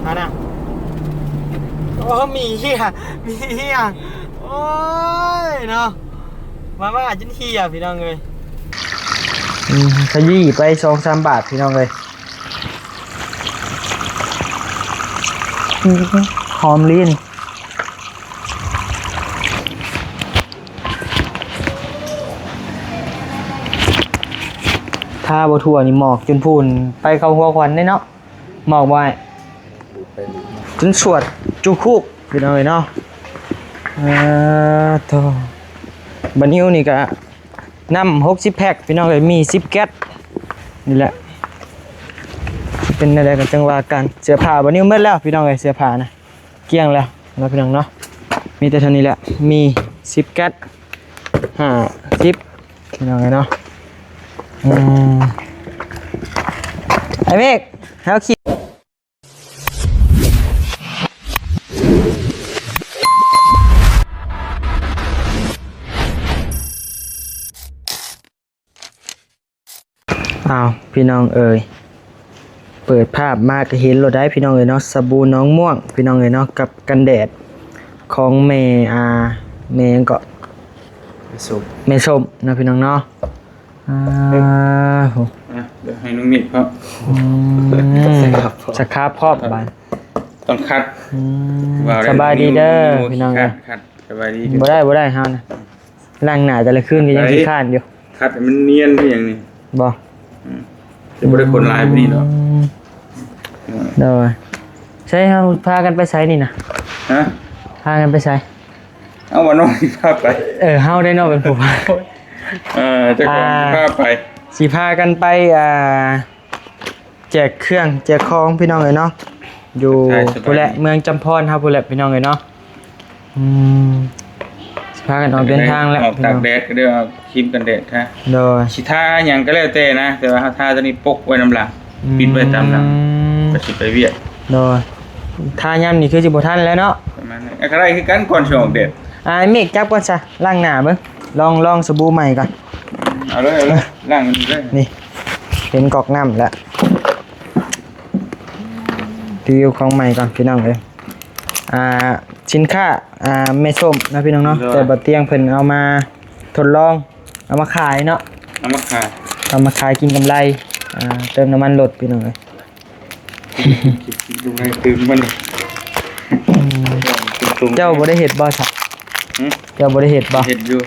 มาน่ะโอ้มีเหี้ยมีเหี้ยโอ้ยเนาะมาจนเหี้ยพี่น้องเลยขยี้ไป2-3 บาทพี่น้องเลยหอมลิ้นถ้าบัวถั่วนี่หมอกจนพูนไปเข้าหัวควันได้เนาะหมอกไว้จนสวดจุคุกพี่น้องเลยเนาะตัวบันนิ้วนี่ก็น้ำ60 แพ็คพี่น้องเลยมี10 แก๊สนี่แหละเป็นอะไรกันจังหวะกันเสื้อผ้าบันนิ้วเมื่อแล้วพี่น้องเลยเสื้อผ้านะเกลี้ยงแล้วนะพี่น้องเนาะมีแต่เท่านี้แหละมี10 แก๊ส50พี่น้องเลยเนาะไอ้เมฆให้เขาขี่อ้าวพี่น้องเอ๋ยเปิดภาพมาก็เห็นเราได้พี่น้องเอ๋ยเนาะสบู่น้องม่วงพี่น้องเอ๋ยเนาะกับกันแดดของเมยังเกาะเมส้มนะพี่น้องเนาะเดี๋ยวให้น้องมิดครับสครับครอบบ้านต้องคัดสบายดีเด้อพี่น้องคัดสบายดีบ่ได้เฮานะล้างหน้าแต่ละคืนก็ยังขี้ข้านอยู่คัดมันเนียนคืออย่างนี้บ่จะบ่ได้คนลายแบบนี้หรอกเด้อใช่เฮาพากันไปไสนี่นะฮะพากันไปไสเอาว่าน้องพาไปเฮาได้เนาะเป็นผู้พาเจ้าของพาไปสิพากันไปแจกเครื่องแจกของพี่น้องเอ้ยเนาะอยู่พุ่นแหละเมืองจำพรครับพุ่นแหละพี่น้องเอ้ยเนาะสิพากันออกเดินทางแล้วออกตากแดดก็ได้เอาครีมกันแดดฮะโดยสิทาหยังก็แล้วแต่นะแต่ว่าทาตัวนี้ปกไว้น้ำหลังปิดไว้ตามหลังก็สิไปเวียดโดยทายามนี่คือสิบ่ทันแล้วเนาะประมาณนั้นอะไรคือกันก่อนสิออกแดดเมฆจับก่อนซะล้างหน้าเบิ่งลองสบู่ใหม่ก่อนเอาเลยล้างเลยนี่เห็นกอกน้ำแล้วรีวิวของใหม่ก่อนพี่น้องเลยสินค้าไม่ส้มนะพี่น้องเนาะแต่บ่เตียงเพิ่นเอามาทดลองเอามาขายเนาะเอามาขายกินกำไรเติมน้ำมันรถพี่น้องเลยดูไงตื่นมันเจ้าบ่ได้เห็ดบ่ใช่เจ้าบ่ได้เห็ดบ่เห็ดอยู่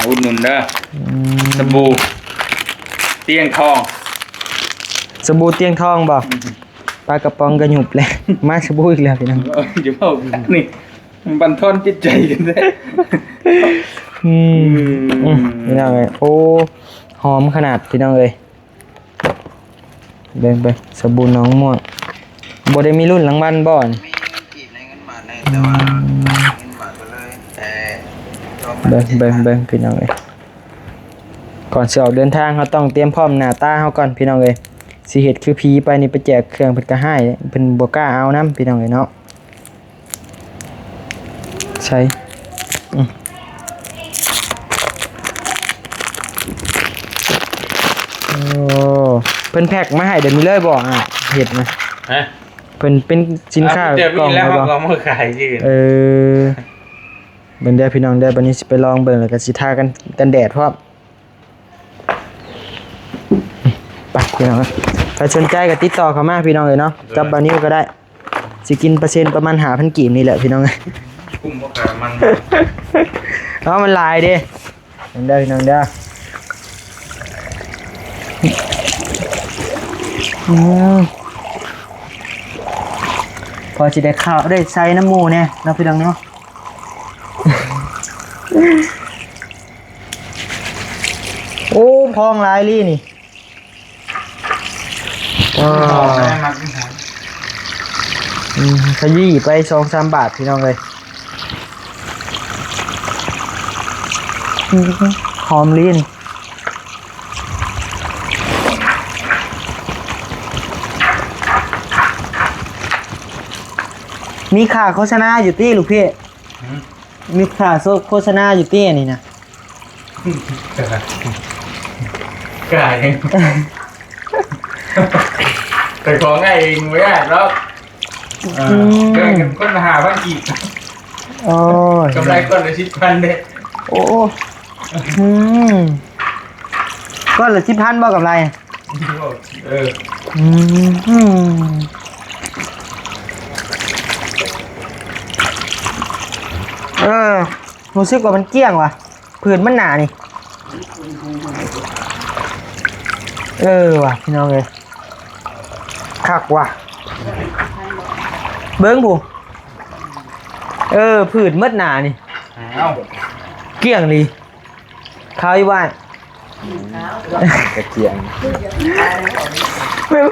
อุดหนุนเด้อสบู่เตียงทองบ่ปลากระป๋องกระหยุบเลยมาสบู่อีกแล้วพี่น้องเดี๋ยวเอานี่มันบั่นทอนจิตใจกันแท้พี่น้องเอ้ยโอ้หอมขนาดพี่น้องเอ้ยเบิ่งไปสบู่น้องม่วงบ่ได้มีรุ่นหลังบ้านบ่อนเบิ่งพี่น้องเอ้ยก่อนสิออกเดินทางเราต้องเตรียมพร้อมหน้าตาเฮาก่อนพี่น้องเอ้ยสิเฮ็ดคือผีไปนี่ไปแจกเครื่องเพิ่นก็ให้เพิ่นบ่กล้าเอานำพี่น้องเอ้ยเนาะใช่โอ้เพิ่นแพ็คมาให้เดี๋ยวมีเลยบ่เฮ็ดนะฮะเพิ่นเป็นสินค้ากล่องแล้วเรามาขายซื่อเบิ่งได้พี่น้องได้บัดนี้สิไปลองเบิ่งแล้วก็สิทากันแดดพร้อมไปพี่น้องใครสนใจก็ติดต่อเข้ามาพี่น้องเลยเนาะกับบานิวก็ได้สิกินเปอร์เซ็นต์ประมาณ5,000 กีบนี่แหละพี่น้องกุ้งบ่ขายมันมันลายดิได้พี่น้องเด้อพอสิได้ข้าวได้ใส่น้ำหมูเนี่ยเนาะพี่น้องเนาะโอ้พองลายลี่นี่ขยี้ไป2-3 บาทพี่น้องเลยหอมลิ้นมีค่าโฆษณาอยู่ที่ลูกพี่มีค่าโฆษณาอยู่ที่นี่นะกายแต่ของไงเองไม่ได้หรอก แบ่งกันคนละ5,000กีบ โอ้ย กำไรคนละ10,000เด้ โอ้ก้อนละ10,000บ่กับไร เออ รู้สึกว่ามันเกลี้ยงว่ะผืนมันหนานี่ว่ะพี่น้องเลยคักว่ะเบิ้งผู้ผืนมัดหนานี่ เอ้า เกลี้ยงดีข้าวอีบ้าน กระเจียง ไม่รู้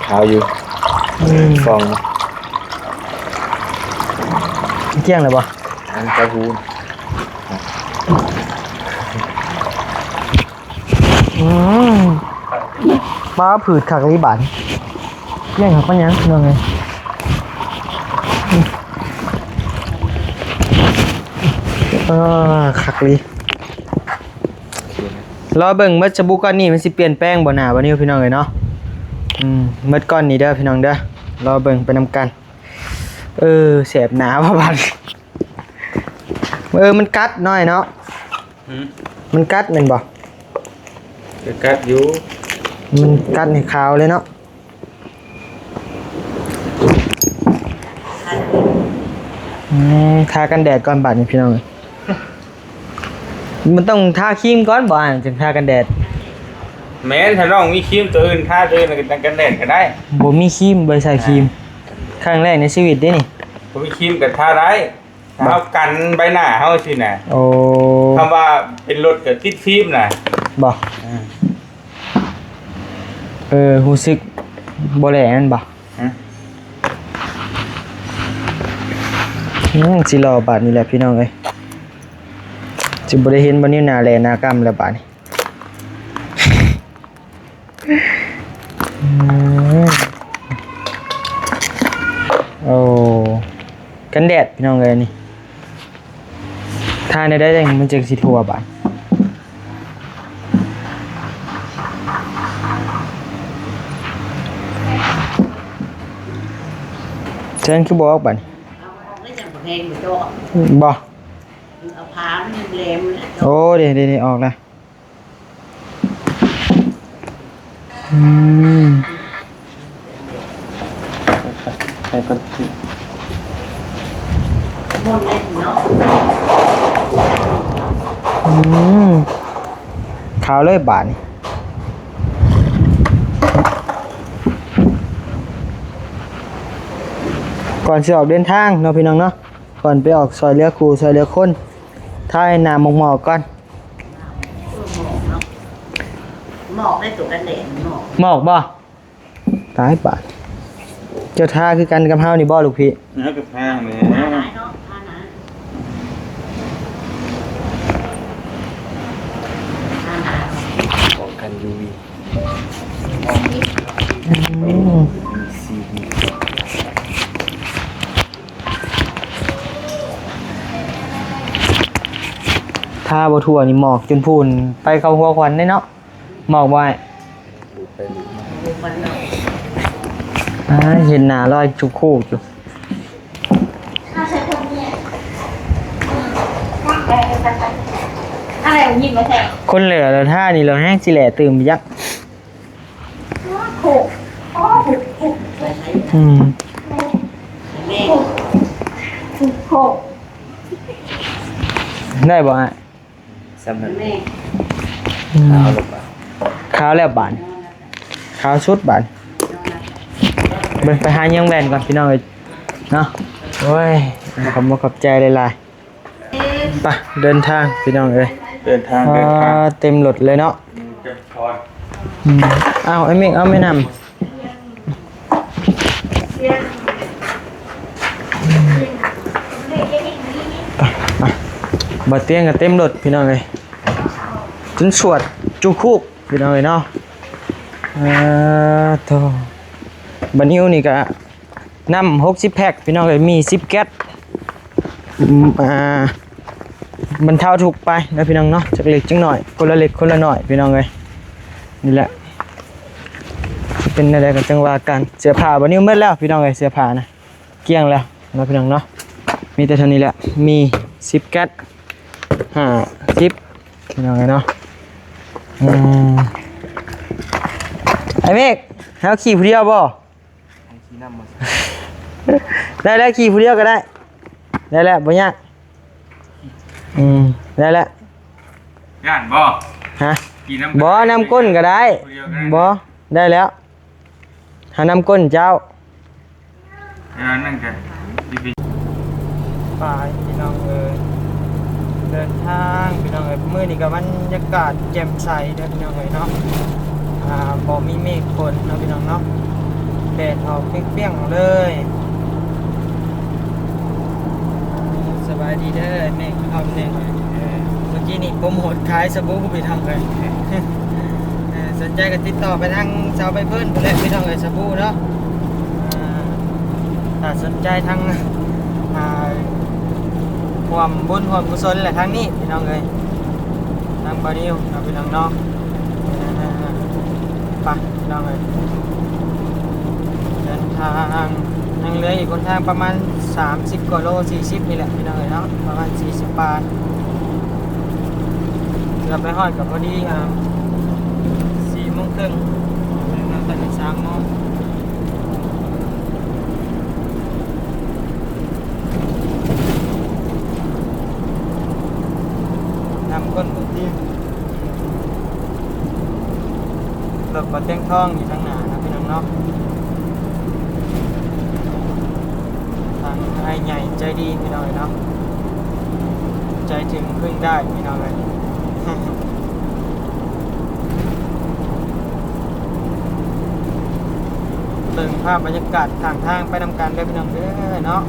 ขาวอยู่ฟอง เกลี้ยงเลยบ่ อันกระหู ป้าผืดขักลีบานเรื่องขักปัญญาเรื่องไงขักลีรอเบิ่งเมื่อจะบุกก้อนนี้มันสิเปลี่ยนแป้งบ่หนาบ่นิ้วพี่น้องเลยเนาะเมื่อก้อนนี้เด้อพี่น้องเด้อรอเบิ่งไปนำกันแสบหนาพ่อบัดมันกัดน้อยเนาะมันกัดแม่นบ่ จะกัดอยู่ มันกัดในขาวเลยเนาะทากันแดดก่อนบัดนี่พี่น้องมันต้องทาครีมก่อนบ่ถึงทากันแดด แม้ถ้าน้องมีครีมตัวอื่นทาตัวอื่นกันแดดก็ได้ บ่มีครีมบ่ใส่ครีมครั้งแรกในชีวิตเด้นี่ ผมมีครีมกับทาได้เฮากันใบหน้าเฮาสิน่ะ โอ้ คำว่าเป็นรถกับติดฟิล์มน่ะ บ่รู้สึกบ่แลนั่นบ่สิรอบาดนี่แหละพี่น้องเอ้ยสิบ่ได้เห็นบ่นิ้วหน้าแลหน้ากำแล้วบาดนี่โอ้กันแดดพี่น้องเอ้ยนี่ทาได้จังมันจังสิทั่วบาดเชิญคือบอกบาดนี่ ไม่จำเป็นเพลงโจ้ บ่ เอาพามันเลม โอ้เดี๋ยวออกแล้วใส่กัน มนเล่นเนาะ ขาวเลยบาดนี่ก่อนสิออกเดินทางเนาะพี่น้องเนาะก่อนไปออกซอยเรือครูซอยเรือคนท้ายน้ำหมอกก่อน หมอกได้ตัวกันเด่นหมอก หมอกบ่ตายบาดเจ้าท่าคือกันกับเฮานี่บ่ลูกพี่ แล้วก็ผ้าแม่ พาไหนเนาะพาไหนพาไหน ของกันยูวี ซีวี ท่าบ่ทั่วนี่หมอกจนพูนไปเข้าหัวควันได้เนาะหมอกบ่ดูไปดูมา ดูมันเนาะ เห็นหน้าลอยจุกคู่อยู่ อะไรของยิบมาแทง คนเหลือเราท่านี่เราแห้งสิแหล่ตื่มยักษ์ ผูกอ๋อผูก ไปไหน แม่ ผูก ได้บ่ฮะ ซ้ำนั้น แม่ ขาวลงมา ขาวแล้วบานขาวชุดบานเบิ่งไปหายังแบนก่อนพี่น้องเอ้ยเนาะโอ้ยขอบใจหลายๆไปเดินทางพี่น้องเอ้ย เดินทาง เต็มรถเลยเนาะ เก็บพร อ้าวไอ้เมฆเอาไม่นำบัดเตียงกับเต็มรถพี่น้องเลยจนสวดจุคุกพี่น้องเลยเนาะโธ่บัดนิ้วนี่ก็น้ำ60แพ็คพี่น้องเลยมี10แก๊สบรรเทาทุกข์ไปนะพี่น้องเนาะจักเล็กจังหน่อยคนละเล็กคนละหน่อยพี่น้องเลยนี่แหละ เป็นอะไรกันจังว่ากันเสื้อผ้าวันนี้หมดแล้วพี่น้องเอ้ยเสื้อผ้านะเกลี้ยงแล้วเนาะพี่น้องเนาะมีแต่เท่านี้แหละมี10แก๊ส50พี่น้องเอ้ยเนาะไอ้เมฆให้เอาขี่ผู้เดียวบ่ได้แล้วขี่ผู้เดียวก็ได้ได้แล้วบ่ยากได้แล้ว ย่านบ่ ฮะ กินน้ำ บ่น้ำก้นก็ได้บ่ได้แล้วหาน้ำก้นเจ้า นั่งกันดี ไปพี่น้องเอ้ยเดินทางพี่น้องเอ้ยมื้อนี้ก็บรรยากาศแจ่มใสเด้อพี่น้องเอ้ยเนาะบ่มีเมฆฝนเนาะพี่น้องเนาะแดดออกเปรี้ยงๆเลยสบายดีเด้อเมฆเอาเองเมื่อกี้นี่โปรโมทขายสบู่พี่น้องเอ้ยสนใจก็ติดต่อไปทางชาวไปเพิ่นพุ่นแหละพี่น้องเอ้ยสบู่เนาะถ้าสนใจทางความบุญความกุศลแหละทางนี้พี่น้องเอ้ยทางบาริวนะพี่น้องเนาะไปพี่น้องเอ้ยเดินทางยังเหลืออีกคนทางประมาณ30กว่าโล40นี่แหละพี่น้องเอ้ยเนาะประมาณ40 บาทเราไปฮอดกับพอดี4 โมงครึ่งเราตอนนี้3 โมงนำก้นบุตรีรถบัสเต้งท่องอยู่ทางหน้านะพี่น้องเนาะทางไอ้ใหญ่ใจดีพี่น้องเนาะใจถึงพึ่งได้พี่น้องเลยเบิ่งภาพบรรยากาศทางทางไปนำกันได้พี่น้องเด้อเนาะ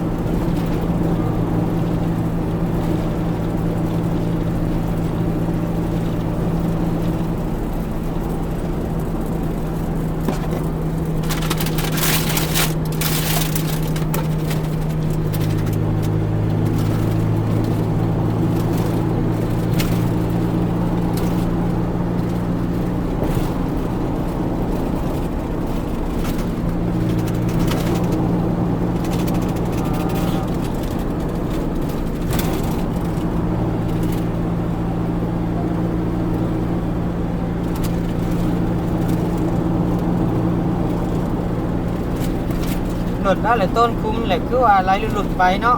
หลุดแล้วเลยต้นคุ้มเลยคือว่าอะไรหลุดไปเนาะ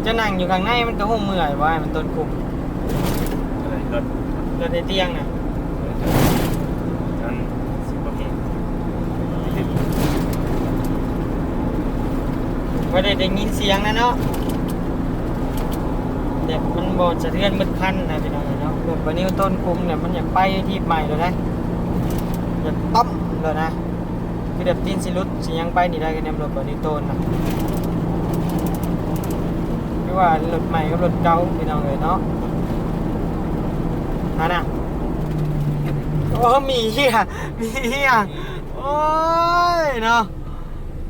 จะนั่งอยู่ข้างในมันก็ห้องเมื่อยว่ามันต้นคุ้ม ๆรถ รถในเตียงน่ะ นั้น10 นาที ไม่ได้ยินเสียงนะเนาะเด็กมันบอดสะเทือนมืดคันนะพี่น้องเนาะรถวันนี้ต้นคุ้มเนี่ยมันอยากไปที่ใหม่เลยนะอยากต้อมเลยนะคือเด็กตีนสิรุดสิยังไปนี่ได้กันเนี่ยรถวันนี้ต้นนะคือว่ารถใหม่กับรถเก่าพี่น้องเลยเนาะน่ะโอ้มีเหี้ยโอ้ยเนาะ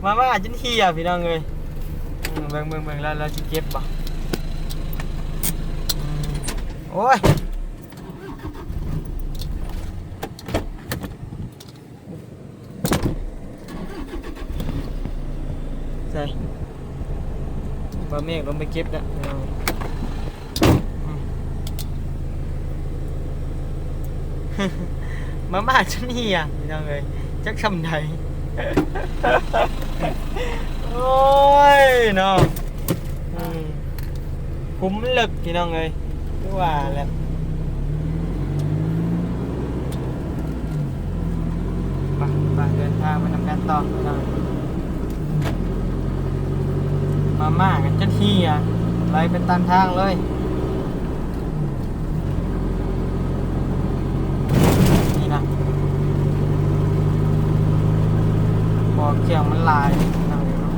มาจนเหี้ยพี่น้องเลยเบิ่งแล้วเราจะเก็บบ่โอ้ยใส่บะเมฆลงไปเก็บแล้วมาจนเหี้ยพี่น้องเลยจักทำไดโอ้ยเนาะคุ้มลึกพี่น้องเลยคือว่าแล้วไปเดินทางไปทำการต่อพี่น้องมากันจะที่ไปเป็นตามทางเลยนี่นะบอกเกี่ยวมันลายนั่งเลยเนาะ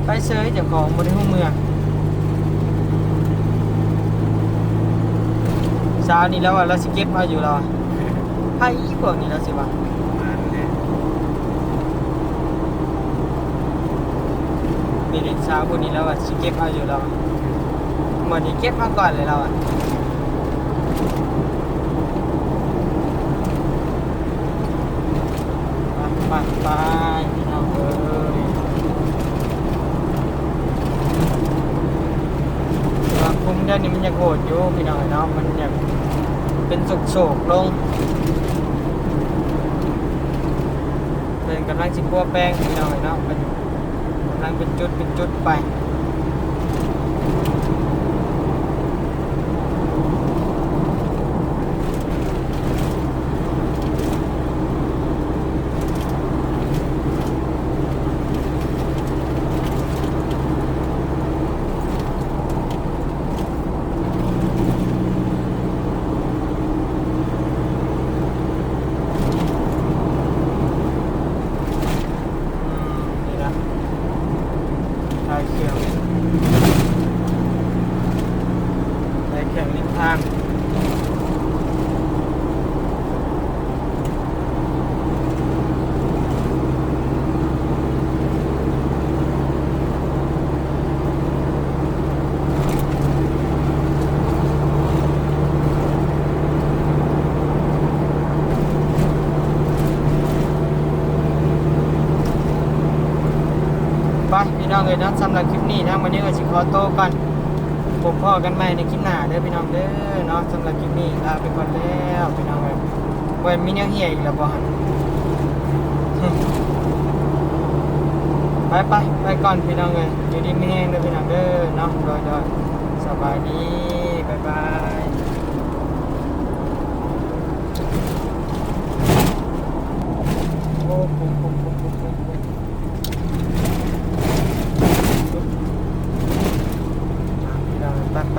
ไปเซยเจ้าของบริห้องเมืองเช้านี้แล้วเราสิเก็บมาอยู่เราให้พวกนี้แล้วสิวะนี่ นี่เช้าคนนี้แล้วอ่ะสิเก็บเอาอยู่แล้วเหมือนนี่เก็บมาก่อนเลยเราอ่ะไปพี่น้องเอ้ยว่าคุ้มเดือนนี้มันยังโหดอยู่พี่น้องเนาะมันยังเป็นโศกลงเป็นกำลังสิพัวแป้งพี่น้องเนาะเป็นกำลังเป็นจุดไปนี่นะทายเขียวริมทางไปพี่น้องเลยนะสำหรับคลิปนี้นะวันนี้ก็สิขอโตวกันพบพ่อกันใหม่ในคลิปหน้าเด้อพี่น้องเด้อเนาะสำหรับคลิปนี้ลาไปก่อนแล้วพี่น้องเลยไว้มีแนวเหี้ยอีกแล้วบ่หัน ไปก่อนพี่น้องเลยอยู่ดีไม่แห้งเด้อพี่น้องเด้อเนาะโดยสบายดีบ๊ายบายโอ้โหพี่น้องไป